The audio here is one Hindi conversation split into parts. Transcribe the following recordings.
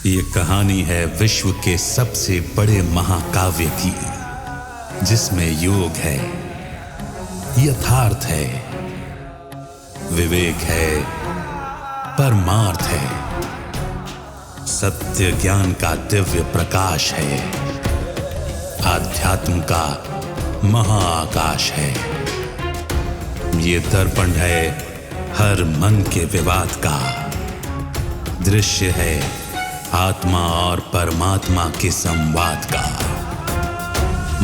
ये कहानी है विश्व के सबसे बड़े महाकाव्य की, जिसमें योग है, यथार्थ है, विवेक है, परमार्थ है, सत्य ज्ञान का दिव्य प्रकाश है, आध्यात्म का महाआकाश है। ये दर्पण है हर मन के विवाद का, दृश्य है आत्मा और परमात्मा के संवाद का,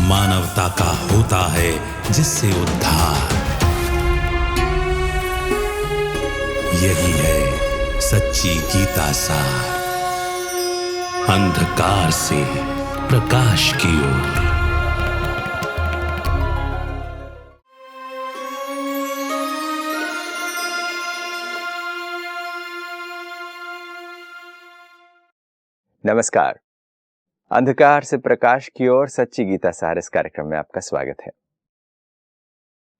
मानवता का होता है जिससे उद्धार। यही है सच्ची गीता सार, अंधकार से प्रकाश की ओर। नमस्कार। अंधकार से प्रकाश की ओर सच्ची गीता सार इस कार्यक्रम में आपका स्वागत है।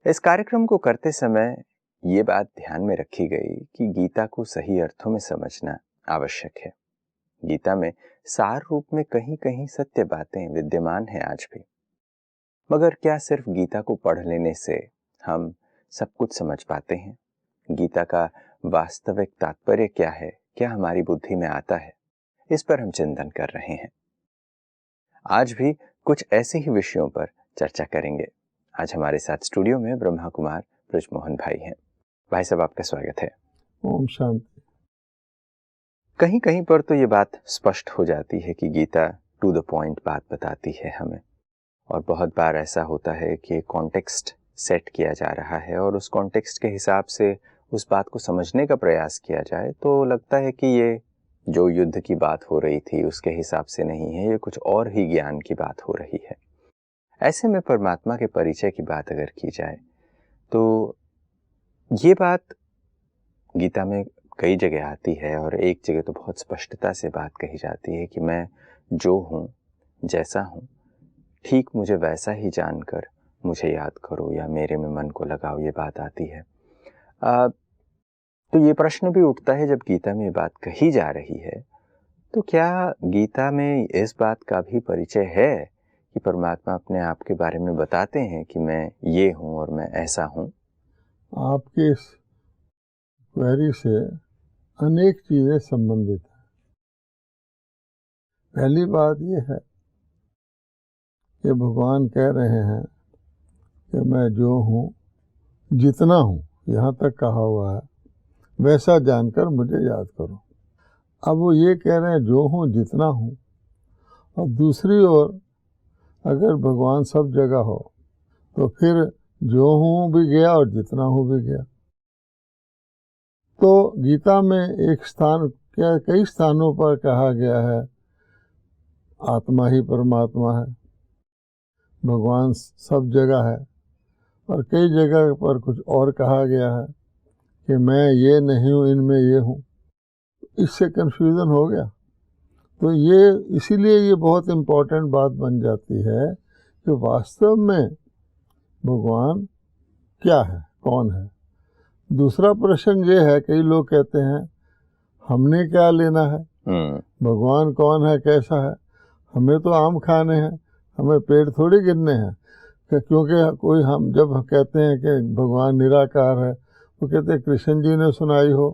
इस कार्यक्रम को करते समय ये बात ध्यान में रखी गई कि गीता को सही अर्थों में समझना आवश्यक है। गीता में सार रूप में कहीं कहीं सत्य बातें विद्यमान हैं आज भी, मगर क्या सिर्फ गीता को पढ़ लेने से हम सब कुछ समझ पाते हैं? गीता का वास्तविक तात्पर्य क्या है, क्या हमारी बुद्धि में आता है? इस पर हम चिंतन कर रहे हैं। आज भी कुछ ऐसे ही विषयों पर चर्चा करेंगे। आज हमारे साथ स्टूडियो में ब्रह्मा कुमार ब्रजमोहन भाई हैं। भाई साहब, आपका स्वागत है। ओम शांति। कहीं कहीं पर तो ये बात स्पष्ट हो जाती है कि गीता टू द पॉइंट बात बताती है हमें, और बहुत बार ऐसा होता है कि कॉन्टेक्स्ट सेट किया जा रहा है और उस कॉन्टेक्स्ट के हिसाब से उस बात को समझने का प्रयास किया जाए तो लगता है कि ये जो युद्ध की बात हो रही थी उसके हिसाब से नहीं है, ये कुछ और ही ज्ञान की बात हो रही है। ऐसे में परमात्मा के परिचय की बात अगर की जाए तो ये बात गीता में कई जगह आती है, और एक जगह तो बहुत स्पष्टता से बात कही जाती है कि मैं जो हूँ, जैसा हूँ, ठीक मुझे वैसा ही जानकर मुझे याद करो या मेरे में मन को लगाओ, ये बात आती है। तो ये प्रश्न भी उठता है, जब गीता में ये बात कही जा रही है तो क्या गीता में इस बात का भी परिचय है कि परमात्मा अपने आप के बारे में बताते हैं कि मैं ये हूँ और मैं ऐसा हूँ? आपके इस क्वेरी से अनेक चीजें संबंधित हैं। पहली बात यह है कि भगवान कह रहे हैं कि मैं जो हूँ, जितना हूँ, यहाँ तक कहा हुआ है, वैसा जानकर मुझे याद करो। अब वो ये कह रहे हैं जो हूँ, जितना हूँ, और दूसरी ओर अगर भगवान सब जगह हो तो फिर जो हूँ भी गया और जितना हूँ भी गया। तो गीता में एक स्थान, क्या कई स्थानों पर कहा गया है आत्मा ही परमात्मा है, भगवान सब जगह है, और कई जगह पर कुछ और कहा गया है कि मैं ये नहीं हूँ, इनमें ये हूँ। इससे कन्फ्यूज़न हो गया। तो ये इसीलिए ये बहुत इम्पोर्टेंट बात बन जाती है कि वास्तव में भगवान क्या है, कौन है। दूसरा प्रश्न ये है, कई लोग कहते हैं हमने क्या लेना है, भगवान कौन है, कैसा है, हमें तो आम खाने हैं, हमें पेड़ थोड़ी गिनने हैं। क्योंकि कोई हम जब कहते हैं कि भगवान निराकार है, वो कहते हैं कृष्ण जी ने सुनाई हो,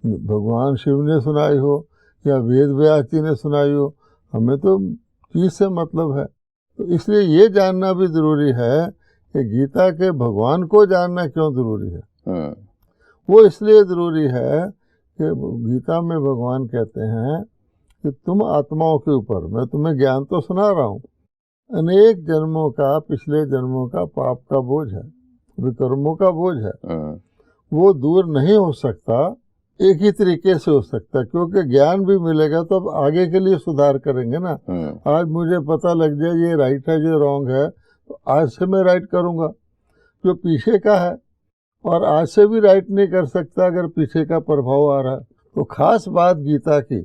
भगवान शिव ने सुनाई हो, या वेद व्यास जी ने सुनाई हो, हमें तो चीज़ से मतलब है। तो इसलिए ये जानना भी ज़रूरी है कि गीता के भगवान को जानना क्यों ज़रूरी है। वो इसलिए ज़रूरी है कि गीता में भगवान कहते हैं कि तुम आत्माओं के ऊपर, मैं तुम्हें ज्ञान तो सुना रहा हूँ, अनेक जन्मों का, पिछले जन्मों का पाप का बोझ है, विकर्मों का बोझ है। वो दूर नहीं हो सकता, एक ही तरीके से हो सकता, क्योंकि ज्ञान भी मिलेगा तो अब आगे के लिए सुधार करेंगे ना। आज मुझे पता लग जाए ये राइट है, ये रॉन्ग है, तो आज से मैं राइट करूँगा। जो पीछे का है और आज से भी राइट नहीं कर सकता अगर पीछे का प्रभाव आ रहा है। तो खास बात गीता की,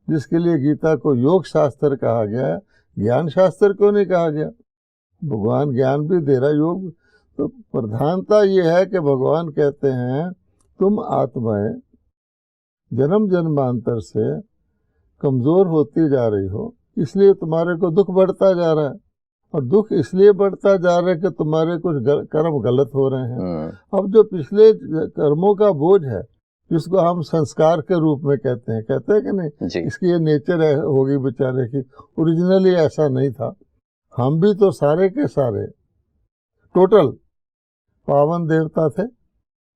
जिसके लिए गीता को योग शास्त्र कहा गया है, ज्ञान शास्त्र क्यों नहीं कहा गया? भगवान ज्ञान भी दे रहा, योग। तो प्रधानता ये है कि भगवान कहते हैं तुम आत्माएं जन्म जन्मांतर से कमज़ोर होती जा रही हो, इसलिए तुम्हारे को दुख बढ़ता जा रहा है, और दुख इसलिए बढ़ता जा रहा है कि तुम्हारे कुछ कर्म गलत हो रहे हैं। अब जो पिछले कर्मों का बोझ है, जिसको हम संस्कार के रूप में कहते हैं कि नहीं, इसकी ये नेचर है होगी बेचारे की, ओरिजिनली ऐसा नहीं था। हम भी तो सारे के सारे टोटल पावन देवता थे,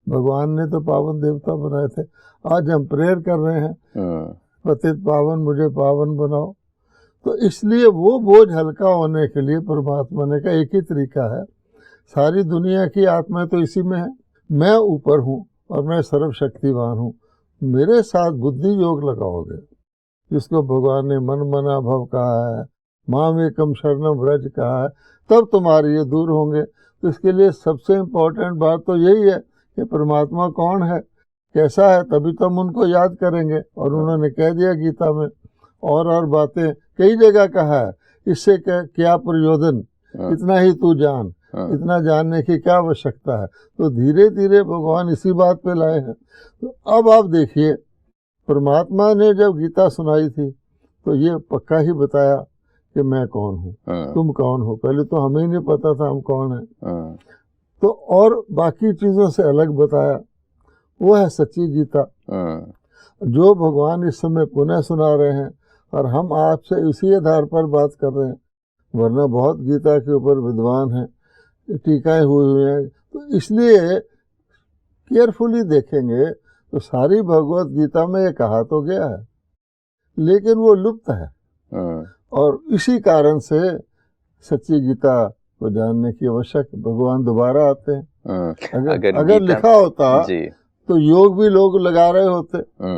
भगवान ने तो पावन देवता बनाए थे। आज हम प्रेयर कर रहे हैं, पतित पावन मुझे पावन बनाओ। तो इसलिए वो बोझ हल्का होने के लिए परमात्मा ने का एक ही तरीका है, सारी दुनिया की आत्मा तो इसी में है, मैं ऊपर हूँ और मैं सर्वशक्तिवान हूँ, मेरे साथ बुद्धि योग लगाओगे, जिसको भगवान ने मन मना भव कहा है, माम एकम शरणम व्रज कहा है, तब तुम्हारे ये दूर होंगे। तो इसके लिए सबसे इम्पोर्टेंट बात तो यही है कि परमात्मा कौन है, कैसा है, तभी तो हम उनको याद करेंगे। और उन्होंने कह दिया गीता में, और बातें कई जगह कहा है, इससे क्या प्रयोजन, इतना ही तू जान, इतना जानने की क्या आवश्यकता है। तो धीरे धीरे भगवान इसी बात पे लाए हैं। तो अब आप देखिए, परमात्मा ने जब गीता सुनाई थी तो ये पक्का ही बताया कि मैं कौन हूँ, तुम कौन हो। पहले तो हमें ही नहीं पता था हम कौन है। तो और बाकी चीजों से अलग बताया, वो है सच्ची गीता, जो भगवान इस समय पुनः सुना रहे हैं, और हम आपसे इसी आधार पर बात कर रहे हैं। वरना बहुत गीता के ऊपर विद्वान हैं, टीकाएं हुई हैं, तो इसलिए केयरफुली देखेंगे तो सारी भगवत गीता में ये कहा तो गया है, लेकिन वो लुप्त है। और इसी कारण से सच्ची गीता को जानने की आवश्यक, भगवान दोबारा आते हैं। अगर लिखा होता तो योग भी लोग लगा रहे होते।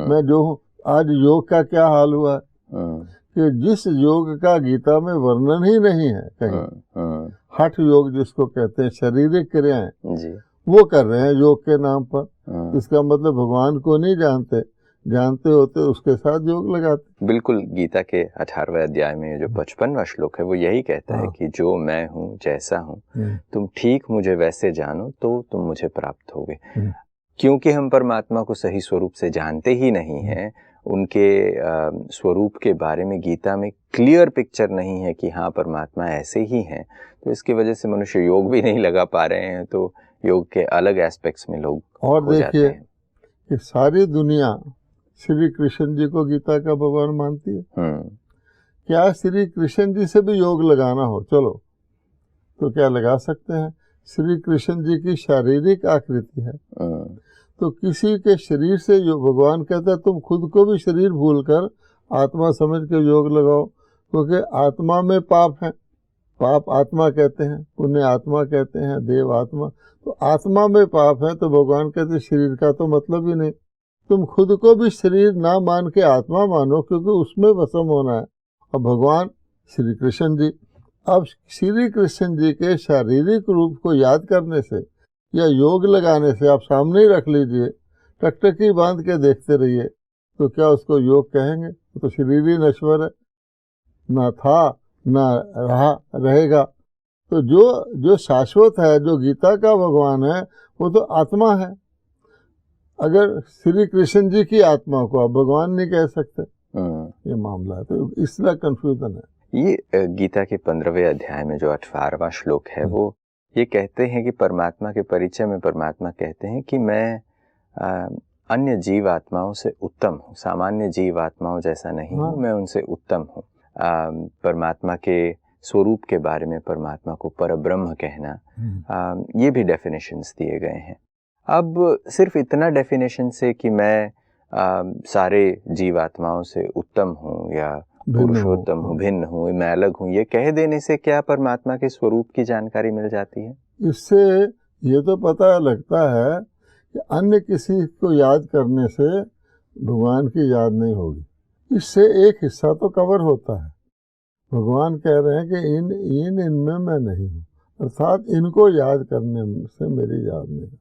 मैं जो हूँ, आज योग का क्या हाल हुआ है कि जिस योग का गीता में वर्णन ही नहीं है कहीं, हठ योग जिसको कहते हैं, शारीरिक क्रियाएं, वो कर रहे हैं योग के नाम पर। इसका मतलब भगवान को नहीं जानते, जानते होते उसके साथ योग लगाते। बिल्कुल, गीता के 18वें अध्याय में जो 55वां श्लोक है वो यही कहता है कि जो मैं हूँ, जैसा हूँ, तुम ठीक मुझे वैसे जानो तो तुम मुझे प्राप्त होगे। क्योंकि हम परमात्मा को सही स्वरूप से जानते ही नहीं हैं, उनके स्वरूप के बारे में गीता में क्लियर पिक्चर नहीं है कि हाँ परमात्मा ऐसे ही हैं, तो इसकी वजह से मनुष्य योग भी नहीं लगा पा रहे हैं। तो योग के अलग एस्पेक्ट्स में लोग और देखिए कि सारी दुनिया श्री कृष्ण जी को गीता का भगवान मानती है। क्या श्री कृष्ण जी से भी योग लगाना हो, चलो तो क्या लगा सकते हैं। श्री कृष्ण जी की शारीरिक आकृति है, तो किसी के शरीर से जो भगवान कहता है तुम खुद को भी शरीर भूलकर आत्मा समझ के योग लगाओ, क्योंकि आत्मा में पाप है, पाप आत्मा कहते हैं, पुण्य आत्मा कहते हैं, देव आत्मा। तो आत्मा में पाप है, तो भगवान कहते शरीर का तो मतलब ही नहीं। तुम खुद को भी शरीर ना मान के आत्मा मानो, क्योंकि उसमें वसम होना है। और भगवान श्री कृष्ण जी, अब श्री कृष्ण जी के शारीरिक रूप को याद करने से या योग लगाने से, आप सामने ही रख लीजिए, टकटकी बांध के देखते रहिए, तो क्या उसको योग कहेंगे? तो शरीर ही नश्वर है, ना था ना रहेगा। तो जो शाश्वत है, जो गीता का भगवान है, वो तो आत्मा है। अगर श्री कृष्ण जी की आत्मा को आप भगवान नहीं कह सकते, ये मामला है। तो इसलिए कंफ्यूजन है। ये गीता के 15वें अध्याय में जो 18वां श्लोक है, वो ये कहते हैं कि परमात्मा के परिचय में परमात्मा कहते हैं कि मैं अन्य जीव आत्माओं से उत्तम हूँ, सामान्य जीव आत्माओं जैसा नहीं हूँ, मैं उनसे उत्तम हूँ। परमात्मा के स्वरूप के बारे में परमात्मा को परब्रह्म कहना, ये भी डेफिनेशंस दिए गए हैं। अब सिर्फ इतना डेफिनेशन से कि मैं सारे जीव आत्माओं से उत्तम हूँ या पुरुषोत्तम हूँ, भिन्न हूँ, मैं अलग हूँ, ये कह देने से क्या परमात्मा के स्वरूप की जानकारी मिल जाती है? इससे ये तो पता लगता है कि अन्य किसी को याद करने से भगवान की याद नहीं होगी। इससे एक हिस्सा तो कवर होता है। भगवान कह रहे हैं कि इनमें मैं नहीं हूँ, अर्थात इनको याद करने से मेरी याद नहीं है।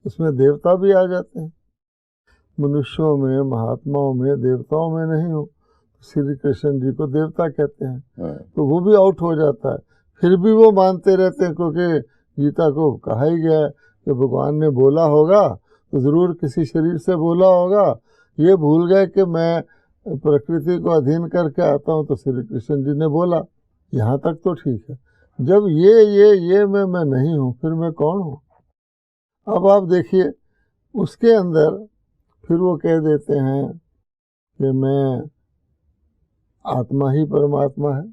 उसमें देवता भी आ जाते हैं, मनुष्यों में, महात्माओं में, देवताओं में नहीं हूँ। श्री कृष्ण जी को देवता कहते हैं, तो वो भी आउट हो जाता है। फिर भी वो मानते रहते हैं, क्योंकि गीता को कहा ही गया है कि भगवान ने बोला होगा तो जरूर किसी शरीर से बोला होगा। ये भूल गए कि मैं प्रकृति को अधीन करके आता हूँ, तो श्री कृष्ण जी ने बोला यहाँ तक तो ठीक है। जब ये मैं नहीं हूँ, फिर मैं कौन हूँ? अब आप देखिए उसके अंदर फिर वो कह देते हैं कि मैं आत्मा ही परमात्मा है,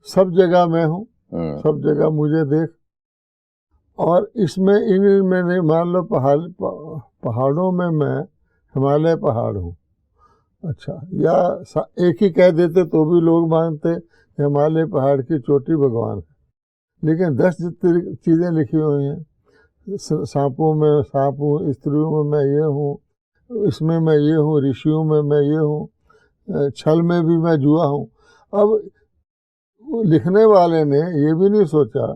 सब जगह मैं हूँ, सब जगह मुझे देख। और इसमें मैंने मान लो पहाड़ों में मैं हिमालय पहाड़ हूँ, अच्छा, या एक ही कह देते तो भी लोग मानते हिमालय पहाड़ की चोटी भगवान है। लेकिन 10 चीज़ें लिखी हुई हैं, सांपों में सांप हूँ, स्त्रियों में मैं ये हूँ, इसमें मैं ये हूँ, ऋषियों में मैं ये हूँ, छल में भी मैं जुआ हूँ। अब लिखने वाले ने ये भी नहीं सोचा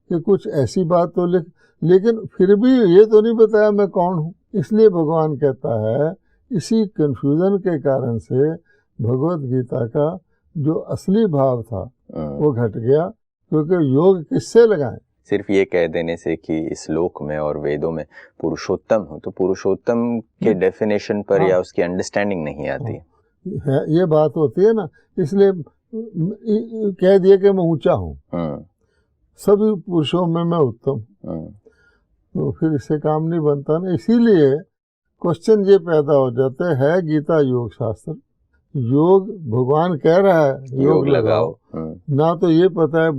कि कुछ ऐसी बात तो लेकिन फिर भी ये तो नहीं बताया मैं कौन हूँ। इसलिए भगवान कहता है इसी कन्फ्यूजन के कारण से भगवत गीता का जो असली भाव था वो घट गया, क्योंकि योग किससे लगाएं? सिर्फ ये कह देने से कि इस लोक में और वेदों में पुरुषोत्तम हो, तो पुरुषोत्तम के डेफिनेशन पर या उसकी अंडरस्टैंडिंग नहीं आती है। ये बात होती है ना, इसलिए कह दिया कि मैं ऊंचा हूँ, सभी पुरुषों में मैं उत्तम, तो फिर इससे काम नहीं बनता ना। इसीलिए क्वेश्चन ये पैदा हो जाते है गीता योग शास्त्र, योग भगवान कह रहा है योग लगाओ, ना तो ये पता है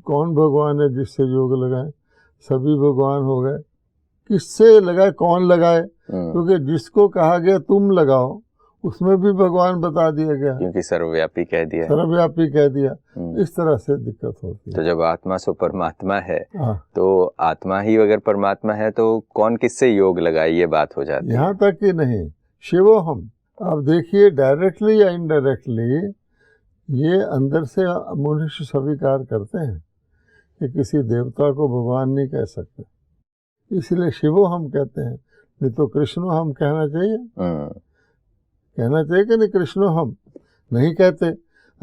कौन भगवान है जिससे योग लगाए, सभी भगवान हो गए, किससे लगाए, कौन लगाए, क्योंकि जिसको कहा गया तुम लगाओ उसमें भी भगवान बता दिया गया, क्योंकि सर्वव्यापी कह दिया, सर्वव्यापी कह दिया। इस तरह से दिक्कत होती है। तो जब आत्मा सो परमात्मा है, तो आत्मा ही अगर परमात्मा है तो कौन किससे योग लगाए, ये बात हो जाती है। यहाँ तक कि नहीं, शिवो हम, आप देखिए डायरेक्टली या इनडायरेक्टली ये अंदर से मनुष्य स्वीकार करते हैं कि किसी देवता को भगवान नहीं कह सकते, इसलिए शिवो हम कहते हैं, नहीं तो कृष्णो हम कहना चाहिए, कहना चाहिए कि नहीं, कृष्णो हम नहीं कहते।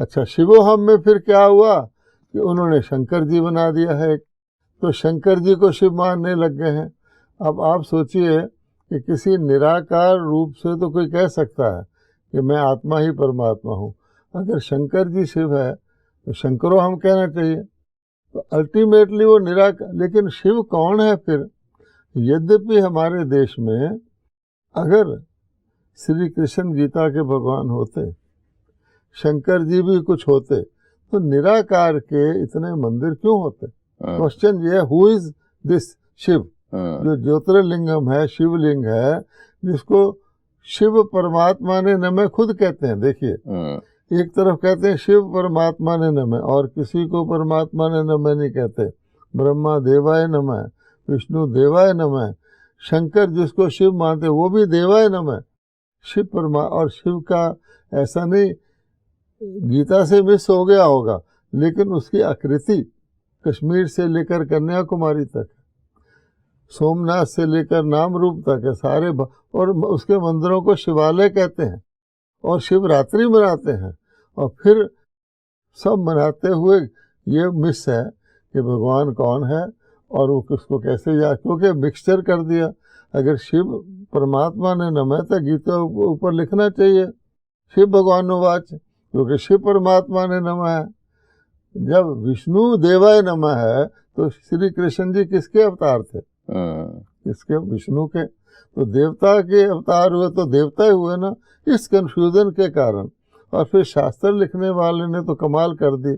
अच्छा, शिवो हम में फिर क्या हुआ कि उन्होंने शंकर जी बना दिया है, तो शंकर जी को शिव मानने लग गए हैं। अब आप सोचिए कि किसी निराकार रूप से तो कोई कह सकता है कि मैं आत्मा ही परमात्मा हूँ, अगर शंकर जी शिव है तो शंकरो हम कहना चाहिए, तो अल्टीमेटली वो निराकार। लेकिन शिव कौन है फिर? यद्यपि हमारे देश में अगर श्री कृष्ण गीता के भगवान होते, शंकर जी भी कुछ होते, तो निराकार के इतने मंदिर क्यों होते? क्वेश्चन ये है, हु इज दिस शिव? जो ज्योतिर्लिंगम है, शिवलिंग है, जिसको शिव परमात्मा ने नमः खुद कहते हैं। देखिए, एक तरफ कहते हैं शिव परमात्मा ने नमः, और किसी को परमात्मा ने नमः नहीं कहते, ब्रह्मा देवाय नमः, विष्णु देवाय नमः, शंकर जिसको शिव मानते वो भी देवाय नमः, शिव और शिव का ऐसा नहीं गीता से मिस हो गया होगा, लेकिन उसकी आकृति कश्मीर से लेकर कन्याकुमारी तक, सोमनाथ से लेकर नाम रूप तक है सारे, और उसके मंदिरों को शिवालय कहते हैं, और शिवरात्रि मनाते हैं, और फिर सब मनाते हुए ये मिस है कि भगवान कौन है और वो किसको कैसे याद, क्योंकि मिक्सचर कर दिया। अगर शिव परमात्मा ने नमः तो गीता ऊपर लिखना चाहिए शिव भगवानुवाच, क्योंकि शिव परमात्मा ने नमः है। जब विष्णु देवाय नमः है तो श्री कृष्ण जी किसके अवतार थे? किसके? विष्णु के। तो देवता के अवतार हुए तो देवता ही हुए ना। इस कंफ्यूजन के कारण, और फिर शास्त्र लिखने वाले ने तो कमाल कर दी,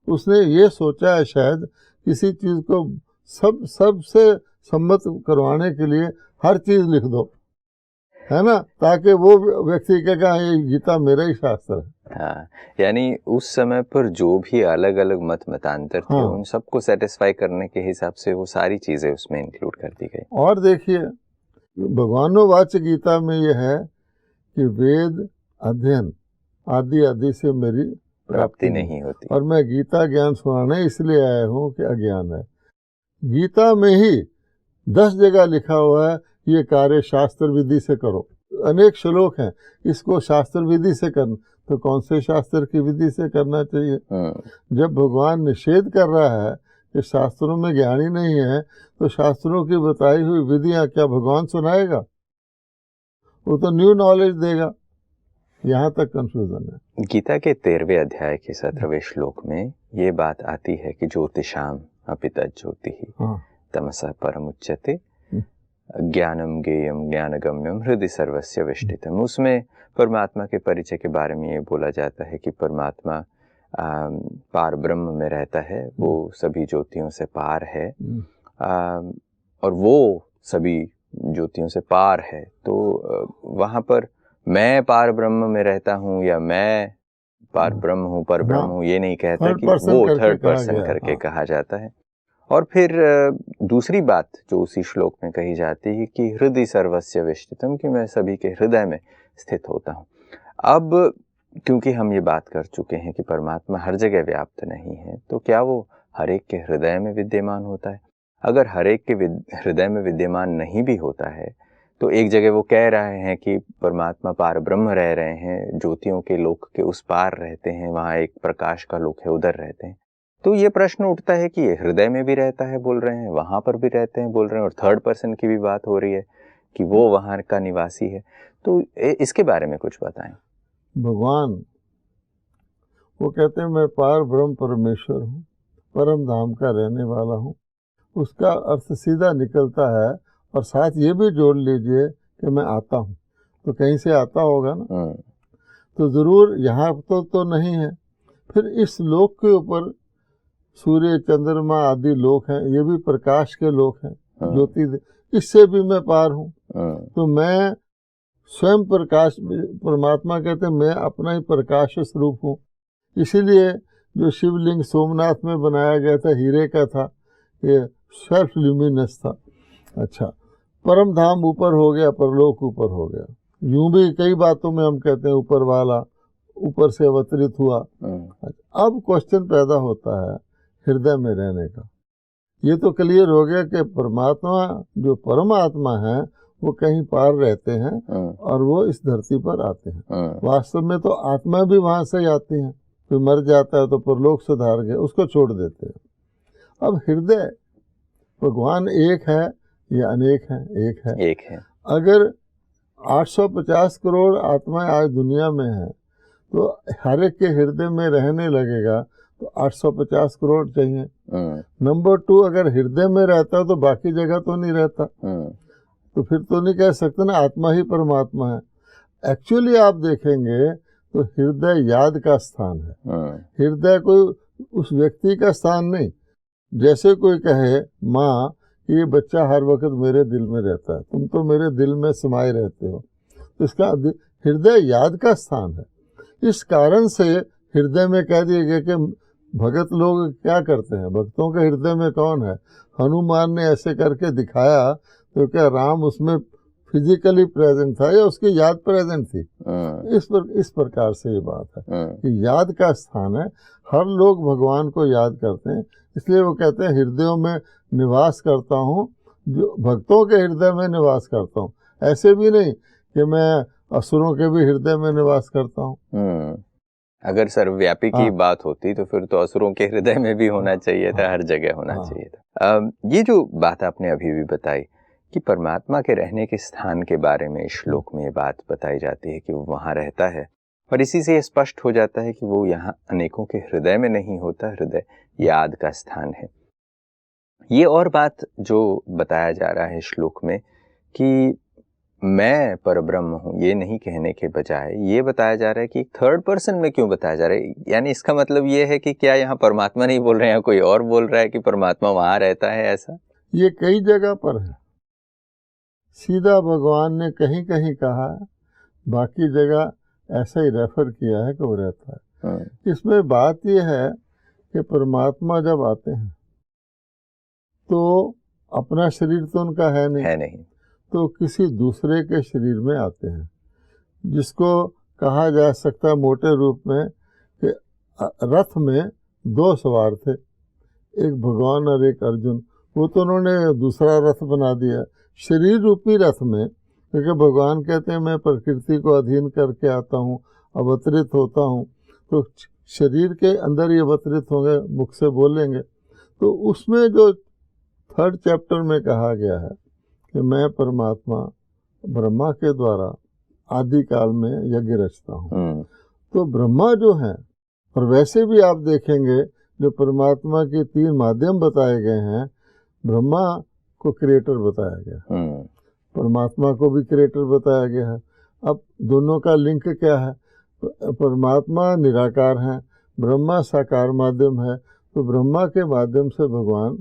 उसने ये सोचा है शायद किसी चीज़ को सबसे सम्मत करवाने के लिए हर चीज़ लिख दो, है ना, ताकि वो व्यक्ति कहेगा ये गीता मेरा ही शास्त्र है। हाँ, यानी उस समय पर जो भी अलग अलग मतांतर थे, हाँ, उन सबको सेटिस्फाई करने के हिसाब से वो सारी चीजें उसमें इंक्लूड कर दी गई। और देखिए, भगवानोवाच गीता में यह है कि वेद अध्ययन आदि से मेरी प्राप्ति नहीं होती, और मैं गीता ज्ञान सुनाने इसलिए आया हूँ कि अज्ञान है। गीता में ही 10 जगह लिखा हुआ है ये कार्य शास्त्र विधि से करो, अनेक श्लोक हैं इसको शास्त्र विधि से करना, तो कौन से शास्त्र की विधि से करना चाहिए? जब भगवान निषेध कर रहा है कि शास्त्रों में ज्ञानी नहीं है, तो शास्त्रों की बताई हुई विधियां क्या भगवान सुनाएगा? वो तो न्यू नॉलेज देगा, यहाँ तक कंफ्यूजन है। गीता के 13वें अध्याय के 17वें श्लोक में ये बात आती है कि ज्योतिषाम अपि तज्ज्योतिः हाँ, तमसः परमुच्यते ज्ञानम ज्ञेयम ज्ञानगम्यम हृदय सर्वस्य विष्टितम। उसमें परमात्मा के परिचय के बारे में ये बोला जाता है कि परमात्मा पार ब्रह्म में रहता है, वो सभी ज्योतियों से पार है, और वो सभी ज्योतियों से पार है। तो वहाँ पर मैं पार ब्रह्म में रहता हूँ या मैं पार ब्रह्म हूँ, पर ब्रह्म हूँ, ये नहीं कहता कि वो थर्ड पर्सन करके कहा जाता है। और फिर दूसरी बात जो उसी श्लोक में कही जाती है कि हृदय सर्वस्य विष्टितम, कि मैं सभी के हृदय में स्थित होता हूँ। अब क्योंकि हम ये बात कर चुके हैं कि परमात्मा हर जगह व्याप्त नहीं है, तो क्या वो हर एक के हृदय में विद्यमान होता है? अगर हर एक के हृदय में विद्यमान नहीं भी होता है, तो एक जगह वो कह रहे हैं कि परमात्मा पार ब्रह्म रह रहे हैं, ज्योतियों के लोक के उस पार रहते हैं, वहाँ एक प्रकाश का लोक है, उधर रहते हैं। तो ये प्रश्न उठता है कि ये हृदय में भी रहता है बोल रहे हैं, वहाँ पर भी रहते हैं बोल रहे हैं, और थर्ड पर्सन की भी बात हो रही है कि वो वहाँ का निवासी है। तो इसके बारे में कुछ बताएं। भगवान वो कहते हैं मैं पार ब्रह्म परमेश्वर हूँ, परम धाम का रहने वाला हूँ। उसका अर्थ सीधा निकलता है, और साथ ये भी जोड़ लीजिए कि मैं आता हूँ, तो कहीं से आता होगा ना, तो ज़रूर यहाँ तो नहीं है। फिर इस लोक के ऊपर सूर्य चंद्रमा आदि लोक हैं, ये भी प्रकाश के लोक हैं, ज्योति, इससे भी मैं पार हूँ। तो मैं स्वयं प्रकाश, परमात्मा कहते हैं मैं अपना ही प्रकाश स्वरूप हूँ। इसीलिए जो शिवलिंग सोमनाथ में बनाया गया था, हीरे का था, ये सेल्फ ल्यूमिनस था। अच्छा, परम धाम ऊपर हो गया, परलोक ऊपर हो गया। यूं भी कई बातों में हम कहते हैं ऊपर वाला ऊपर से अवतरित हुआ। अब क्वेश्चन पैदा होता है हृदय में रहने का। ये तो क्लियर हो गया कि परमात्मा जो परमात्मा है वो कहीं पार रहते हैं और वो इस धरती पर आते हैं। वास्तव में तो आत्मा भी वहां से ही आती है, कोई मर जाता है तो परलोक सुधार के उसको छोड़ देते हैं। अब हृदय, भगवान एक है या अनेक है? एक है। अगर 850 करोड़ आत्माएं आज दुनिया में है, तो हर एक के हृदय में रहने लगेगा तो 850 करोड़ चाहिए। नंबर 2, अगर हृदय में रहता है तो बाकी जगह तो नहीं रहता, तो फिर तो नहीं कह सकते ना आत्मा ही परमात्मा है। एक्चुअली आप देखेंगे तो हृदय याद का स्थान है। हृदय कोई उस व्यक्ति का स्थान नहीं। जैसे कोई कहे माँ कि ये बच्चा हर वक्त मेरे दिल में रहता है, तुम तो मेरे दिल में समाये रहते हो, तो इसका हृदय याद का स्थान है। इस कारण से हृदय में कह दिया गया कि भगत लोग क्या करते हैं, भक्तों के हृदय में कौन है? हनुमान ने ऐसे करके दिखाया तो क्या राम उसमें फिजिकली प्रेजेंट था या उसकी याद प्रेजेंट थी? इस प्रकार से ये बात है कि याद का स्थान है। हर लोग भगवान को याद करते हैं, इसलिए वो कहते हैं हृदयों में निवास करता हूँ, जो भक्तों के हृदय में निवास करता हूँ। ऐसे भी नहीं कि मैं असुरों के भी हृदय में निवास करता हूँ। अगर सर्वव्यापी की बात होती तो फिर तो असुरों के हृदय में भी होना चाहिए था, हर जगह होना चाहिए था। ये जो बात आपने अभी भी बताई कि परमात्मा के रहने के स्थान के बारे में इस श्लोक में ये बात बताई जाती है कि वो वहाँ रहता है, और इसी से स्पष्ट हो जाता है कि वो यहाँ अनेकों के हृदय में नहीं होता, हृदय याद का स्थान है। ये और बात जो बताया जा रहा है श्लोक में कि मैं परब्रह्म हूँ, ये नहीं कहने के बजाय ये बताया जा रहा है कि थर्ड पर्सन में क्यों बताया जा रहा है। यानी इसका मतलब ये है कि क्या यहाँ परमात्मा नहीं बोल रहे हैं, कोई और बोल रहा है कि परमात्मा वहाँ रहता है? ऐसा ये कई जगह पर है। सीधा भगवान ने कहीं कहीं कहा, बाकी जगह ऐसा ही रेफर किया है कि वो रहता है। इसमें बात यह है कि परमात्मा जब आते हैं तो अपना शरीर तो उनका है नहीं, तो किसी दूसरे के शरीर में आते हैं, जिसको कहा जा सकता है मोटे रूप में कि रथ में 2 सवार थे, एक भगवान और एक अर्जुन। वो तो उन्होंने दूसरा रथ बना दिया शरीर रूपी रथ में, क्योंकि भगवान कहते हैं मैं प्रकृति को अधीन करके आता हूँ, अवतरित होता हूँ, तो शरीर के अंदर ही अवतरित होंगे, मुख से बोलेंगे। तो उसमें जो 3rd चैप्टर में कहा गया है कि मैं परमात्मा ब्रह्मा के द्वारा आदि काल में यज्ञ रचता हूँ। तो ब्रह्मा जो हैं, और वैसे भी आप देखेंगे जो परमात्मा के 3 माध्यम बताए गए हैं, ब्रह्मा को क्रिएटर बताया गया, परमात्मा को भी क्रिएटर बताया गया है। अब दोनों का लिंक क्या है? परमात्मा निराकार हैं, ब्रह्मा साकार माध्यम है, तो ब्रह्मा के माध्यम से भगवान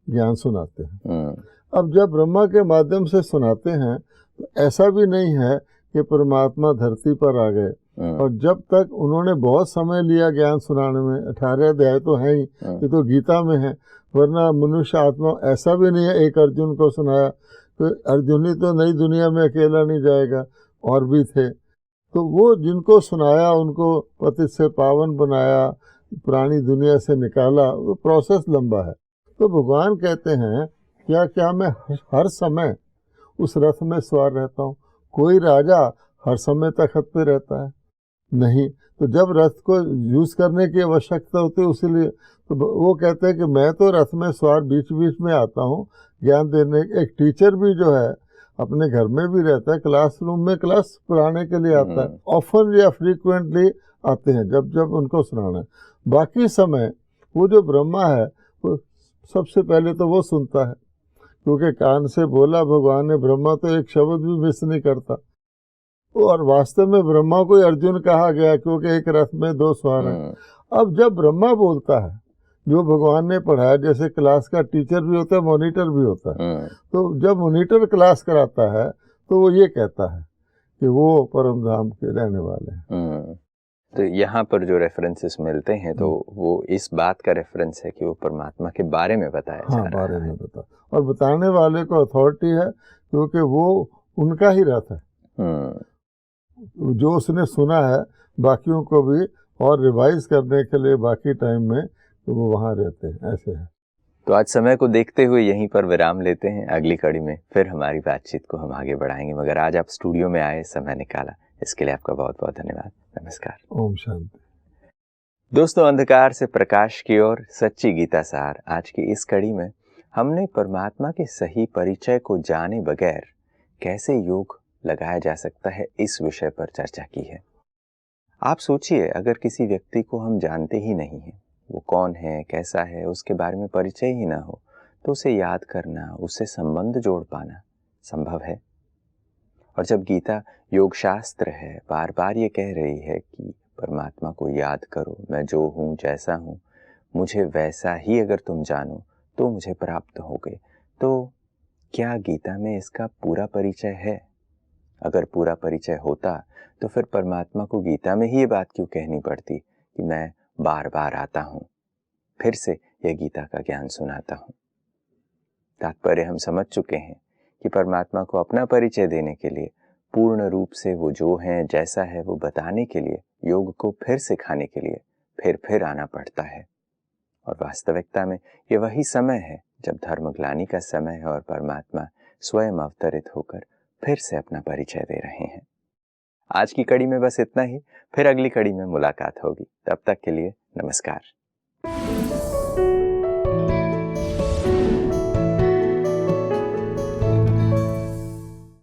ज्ञान सुनाते हैं। अब जब ब्रह्मा के माध्यम से सुनाते हैं तो ऐसा भी नहीं है कि परमात्मा धरती पर आ गए, और जब तक उन्होंने बहुत समय लिया ज्ञान सुनाने में, 18 अध्याय तो है ही, ये तो गीता में है, वरना मनुष्य आत्मा ऐसा भी नहीं है एक अर्जुन को सुनाया, तो अर्जुन ही तो नई दुनिया में अकेला नहीं जाएगा, और भी थे। तो वो जिनको सुनाया उनको पतित से पावन बनाया, पुरानी दुनिया से निकाला, वो प्रोसेस लंबा है। तो भगवान कहते हैं क्या मैं हर समय उस रथ में सवार रहता हूँ? कोई राजा हर समय तख्त पे रहता है? नहीं। तो जब रथ को यूज़ करने की आवश्यकता होती है, उसीलिए तो वो कहते हैं कि मैं तो रथ में सवार बीच बीच में आता हूँ ज्ञान देने। एक टीचर भी जो है अपने घर में भी रहता है, क्लासरूम में क्लास पढ़ाने के लिए आता है, ऑफन या फ्रीक्वेंटली आते हैं जब जब उनको सुनाना है। बाकी समय वो जो ब्रह्मा है वो सबसे पहले तो वो सुनता है, क्योंकि कान से बोला भगवान ने, ब्रह्मा तो एक शब्द भी मिस नहीं करता। और वास्तव में ब्रह्मा को अर्जुन कहा गया क्योंकि एक रथ में 2 सवार हैं। अब जब ब्रह्मा बोलता है, जो भगवान ने पढ़ाया, जैसे क्लास का टीचर भी होता है, मॉनिटर भी होता है, तो जब मॉनिटर क्लास कराता है तो वो ये कहता है कि वो परम धाम के रहने वाले हैं। तो यहाँ पर जो रेफरेंसेस मिलते हैं तो वो इस बात का रेफरेंस है कि वो परमात्मा के बारे में बताया जा रहा है। बारे में बता, और बताने वाले को अथॉरिटी है क्योंकि वो उनका ही रथ है। जो उसने सुना है बाकियों को भी और रिवाइज करने के लिए बाकी टाइम में तो वो वहाँ रहते हैं, ऐसे है। तो आज समय को देखते हुए यहीं पर विराम लेते हैं। अगली कड़ी में फिर हमारी बातचीत को हम आगे बढ़ाएंगे, मगर आज आप स्टूडियो में आए, समय निकाला, इसके लिए आपका बहुत बहुत धन्यवाद। नमस्कार। ओम शांति। दोस्तों, अंधकार से प्रकाश की ओर सच्ची गीता सार आज की इस कड़ी में हमने परमात्मा के सही परिचय को जाने बगैर कैसे योग लगाया जा सकता है, इस विषय पर चर्चा की है। आप सोचिए, अगर किसी व्यक्ति को हम जानते ही नहीं हैं, वो कौन है, कैसा है, उसके बारे में परिचय ही ना हो, तो उसे याद करना, उससे संबंध जोड़ पाना संभव है? और जब गीता योग शास्त्र है, बार बार ये कह रही है कि परमात्मा को याद करो, मैं जो हूँ, जैसा हूँ, मुझे वैसा ही अगर तुम जानो तो मुझे प्राप्त होगे, तो क्या गीता में इसका पूरा परिचय है? अगर पूरा परिचय होता तो फिर परमात्मा को गीता में ही ये बात क्यों कहनी पड़ती कि मैं बार बार आता हूँ, फिर से यह गीता का ज्ञान सुनाता हूँ? तात्पर्य हम समझ चुके हैं कि परमात्मा को अपना परिचय देने के लिए, पूर्ण रूप से वो जो है, जैसा है, वो बताने के लिए, योग को फिर सिखाने के लिए फिर आना पड़ता है। और वास्तविकता में ये वही समय है जब धर्मग्लानि का समय है और परमात्मा स्वयं अवतरित होकर फिर से अपना परिचय दे रहे हैं। आज की कड़ी में बस इतना ही, फिर अगली कड़ी में मुलाकात होगी। तब तक के लिए नमस्कार।